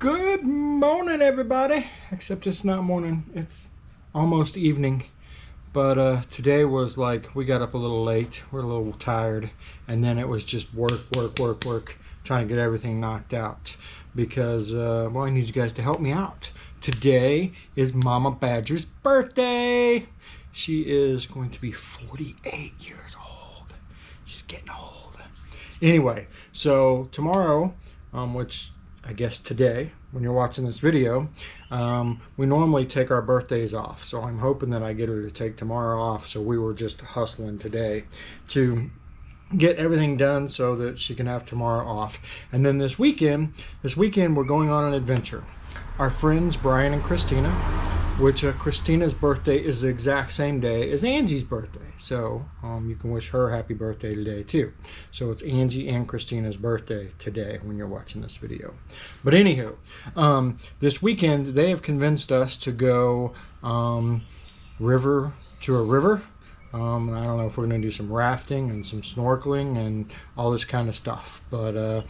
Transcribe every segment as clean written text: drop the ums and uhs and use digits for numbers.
Good morning, everybody. Except it's not morning, it's almost evening. But today was like, we got up a little late, we're a little tired, and then it was just work, trying to get everything knocked out. Because, well, I need you guys to help me out. Today is Mama Badger's birthday. She is going to be 48 years old. She's getting old. Anyway, so tomorrow, which I guess today, when you're watching this video, we normally take our birthdays off. So I'm hoping that I get her to take tomorrow off. So we were just hustling today to get everything done so that she can have tomorrow off. And then this weekend we're going on an adventure. Our friends Brian and Christina, which Christina's birthday is the exact same day as Angie's birthday. So you can wish her happy birthday today too. So it's Angie and Christina's birthday today when you're watching this video. But anywho, this weekend they have convinced us to go to a river. I don't know if we're going to do some rafting and some snorkeling and all this kind of stuff. But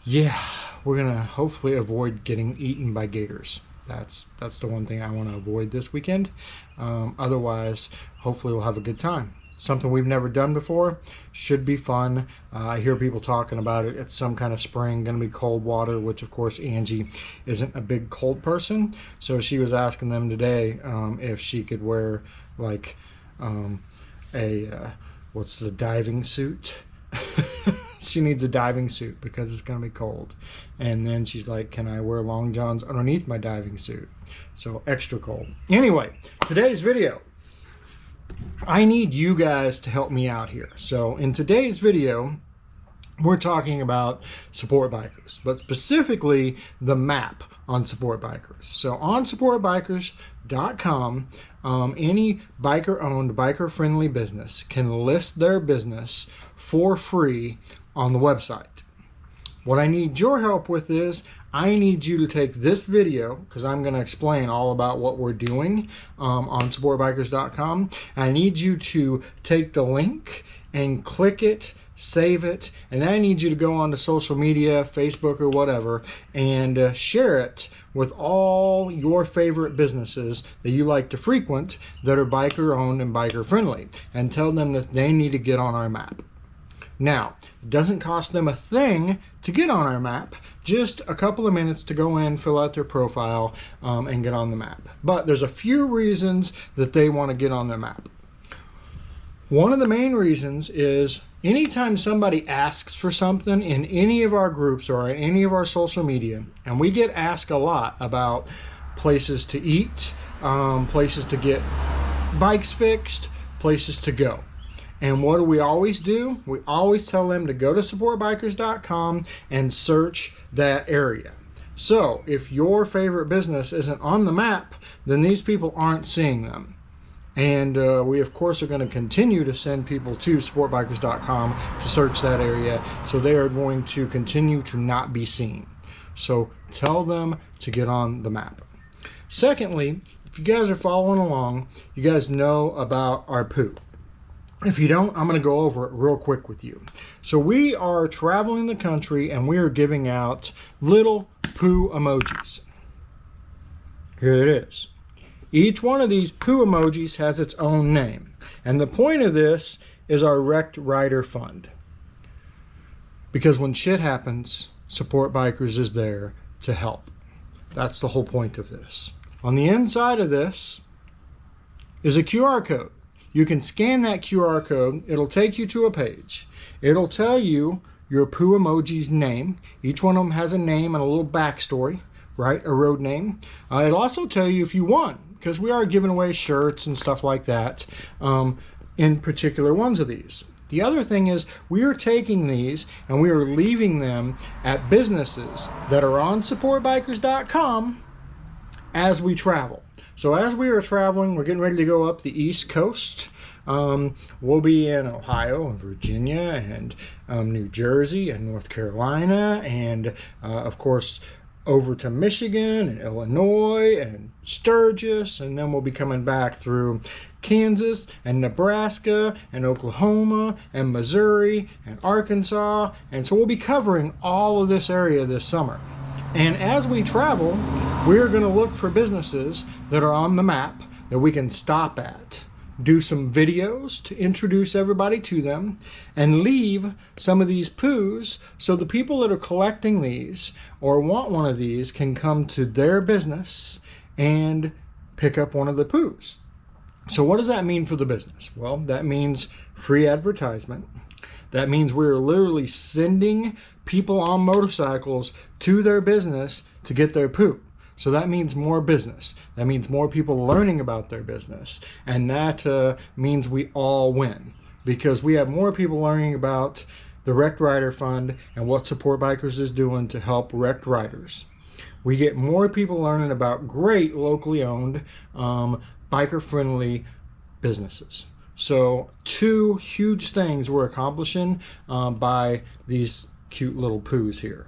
yeah, we're going to hopefully avoid getting eaten by gators. That's the one thing I want to avoid this weekend. Otherwise, hopefully we'll have a good time. Something we've never done before. Should be fun. I hear people talking about it. It's some kind of spring, going to be cold water, which of course Angie isn't a big cold person. So she was asking them today if she could wear like what's the diving suit? She needs a diving suit because it's going to be cold. And then she's like, can I wear long johns underneath my diving suit? So extra cold. Anyway, today's video, I need you guys to help me out here. So in today's video, we're talking about support bikers, but specifically the map on support bikers. So on supportbikers.com, any biker-owned, biker-friendly business can list their business for free on the website. What I need your help with is I need you to take this video, because I'm going to explain all about what we're doing on supportbikers.com. I need you to take the link and click it, save it, and then I need you to go onto social media, Facebook or whatever, and share it with all your favorite businesses that you like to frequent that are biker owned and biker friendly, and tell them that they need to get on our map. Now, it doesn't cost them a thing to get on our map, just a couple of minutes to go in, fill out their profile, and get on the map. But there's a few reasons that they want to get on their map. One of the main reasons is anytime somebody asks for something in any of our groups or in any of our social media, and we get asked a lot about places to eat, places to get bikes fixed, places to go. And what do? We always tell them to go to supportbikers.com and search that area. So if your favorite business isn't on the map, then these people aren't seeing them. And we, of course, are going to continue to send people to supportbikers.com to search that area. So they are going to continue to not be seen. So tell them to get on the map. Secondly, if you guys are following along, you guys know about our poo. If you don't, I'm going to go over it real quick with you. So we are traveling the country and we are giving out little poo emojis. Here it is. Each one of these poo emojis has its own name. And the point of this is our Wrecked Rider Fund. Because when shit happens, Support Bikers is there to help. That's the whole point of this. On the inside of this is a QR code. You can scan that QR code. It'll take you to a page. It'll tell you your poo emoji's name. Each one of them has a name and a little backstory, right? A road name. It'll also tell you if you won, because we are giving away shirts and stuff like that in particular ones of these. The other thing is we are taking these and we are leaving them at businesses that are on supportbikers.com as we travel. So as we are traveling, we're getting ready to go up the East Coast. We'll be in Ohio and Virginia and New Jersey and North Carolina and, of course, over to Michigan and Illinois and Sturgis, and then we'll be coming back through Kansas and Nebraska and Oklahoma and Missouri and Arkansas, and so we'll be covering all of this area this summer. And as we travel, we're going to look for businesses that are on the map that we can stop at, do some videos to introduce everybody to them, and leave some of these poos so the people that are collecting these or want one of these can come to their business and pick up one of the poos. So what does that mean for the business? Well, that means free advertisement. That means we're literally sending people on motorcycles to their business to get their poo. So that means more business. That means more people learning about their business. And that means we all win, because we have more people learning about the Wrecked Rider Fund and what Support Bikers is doing to help wrecked riders. We get more people learning about great locally owned, biker-friendly businesses. So 2 huge things we're accomplishing by these cute little poos here.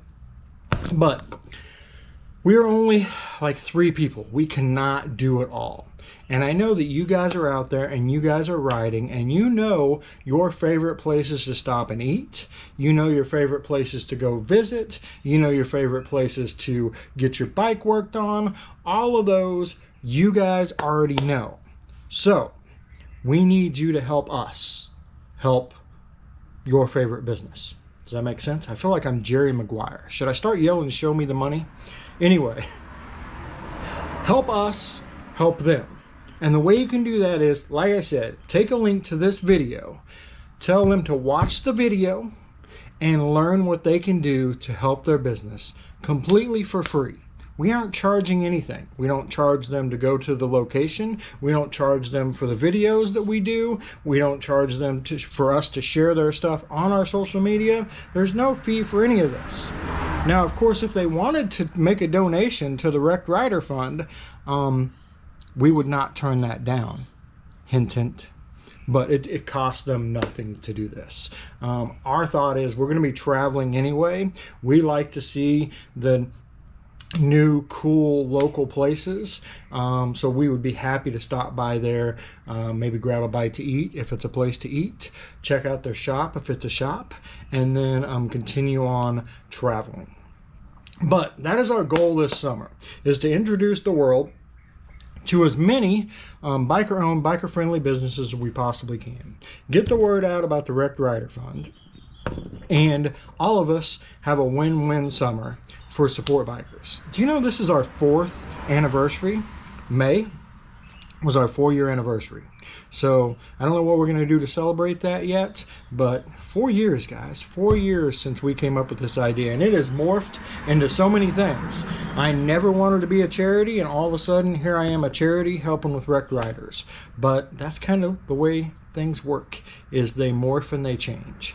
But we are only like 3 people. We cannot do it all. And I know that you guys are out there and you guys are riding, and you know your favorite places to stop and eat. You know your favorite places to go visit. You know your favorite places to get your bike worked on. All of those you guys already know. So we need you to help us help your favorite business. Does that make sense? I feel like I'm Jerry Maguire. Should I start yelling, show me the money? Anyway, help us help them. And the way you can do that is, like I said, take a link to this video, tell them to watch the video, and learn what they can do to help their business completely for free. We aren't charging anything. We don't charge them to go to the location. We don't charge them for the videos that we do. We don't charge them for us to share their stuff on our social media. There's no fee for any of this. Now, of course, if they wanted to make a donation to the Wrecked Rider Fund, we would not turn that down. Hint, hint. But it costs them nothing to do this. Our thought is we're going to be traveling anyway. We like to see the new cool local places, so we would be happy to stop by there, maybe grab a bite to eat if it's a place to eat, check out their shop if it's a shop, and then continue on traveling. But that is our goal this summer, is to introduce the world to as many biker-owned, biker-friendly businesses as we possibly can. Get the word out about the Wrecked Rider Fund, and all of us have a win-win summer for Support Bikers. Do you know this is our 4th anniversary? May was our 4-year anniversary. So I don't know what we're going to do to celebrate that yet, but 4 years, guys. 4 years since we came up with this idea, and it has morphed into so many things. I never wanted to be a charity, and all of a sudden here I am, a charity helping with wrecked riders. But that's kind of the way things work, is they morph and they change.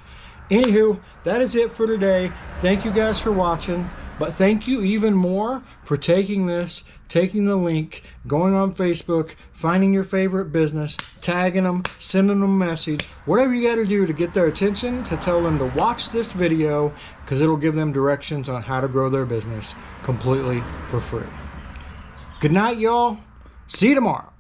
Anywho, that is it for today. Thank you guys for watching. But thank you even more for taking this, taking the link, going on Facebook, finding your favorite business, tagging them, sending them a message, whatever you got to do to get their attention, to tell them to watch this video, because it'll give them directions on how to grow their business completely for free. Good night, y'all. See you tomorrow.